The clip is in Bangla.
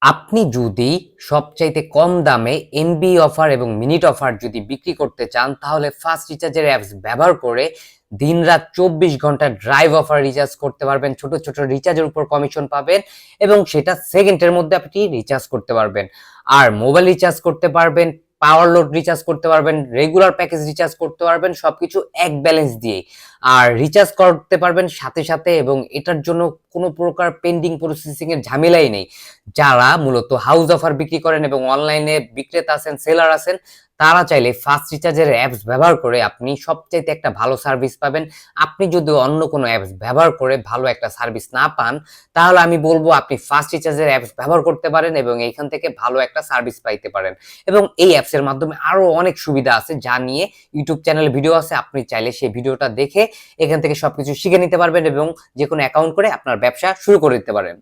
আপনি যদি সবচাইতে কম দামে এমবি অফার এবং মিনিট অফার যদি বিক্রি করতে চান, তাহলে ফাস্ট রিচার্জের অ্যাপস ব্যবহার করে দিনরাত ২৪ ঘন্টা ড্রাইভ অফার রিচার্জ করতে পারবেন। ছোট, ছোট রিচার্জের উপর কমিশন পাবেন এবং সেটা সেকেন্ডের মধ্যে আপনি রিচার্জ করতে পারবেন। আর মোবাইল রিচার্জ করতে পারবেন, পাওয়ার লোড রিচার্জ করতে পারবেন, রেগুলার প্যাকেজ রিচার্জ করতে পারবেন, সবকিছু এক ব্যালেন্স দিয়েই। আর রিচার্জ করতে পারবেন সাথে, সাথে এবং এটার জন্য কোনো প্রকার পেন্ডিং প্রসেসিং এর ঝামেলাই নেই। যারা মূলত হাউস অফার বিক্রি করেন এবং অনলাইনে বিক্রেতা আছেন, সেলার আছেন, তারা চাইলে ফাস্ট রিচার্জের অ্যাপস ব্যবহার করে আপনি সবচাইতে একটা ভালো সার্ভিস পাবেন। আপনি যদি অন্য কোনো অ্যাপস ব্যবহার করে ভালো একটা সার্ভিস না পান, তাহলে আমি বলব আপনি ফাস্ট রিচার্জের অ্যাপস ব্যবহার করতে পারেন এবং এইখান থেকে ভালো একটা সার্ভিস পাইতে পারেন। এবং এই অ্যাপসের মাধ্যমে আরো অনেক সুবিধা আছে যা নিয়ে ইউটিউব চ্যানেলে ভিডিও আছে। আপনি চাইলে সেই ভিডিওটা দেখে এখান থেকে সবকিছু শিখে নিতে পারবেন এবং যেকোনো অ্যাকাউন্ট করে আপনার ব্যবসা শুরু করে দিতে পারেন।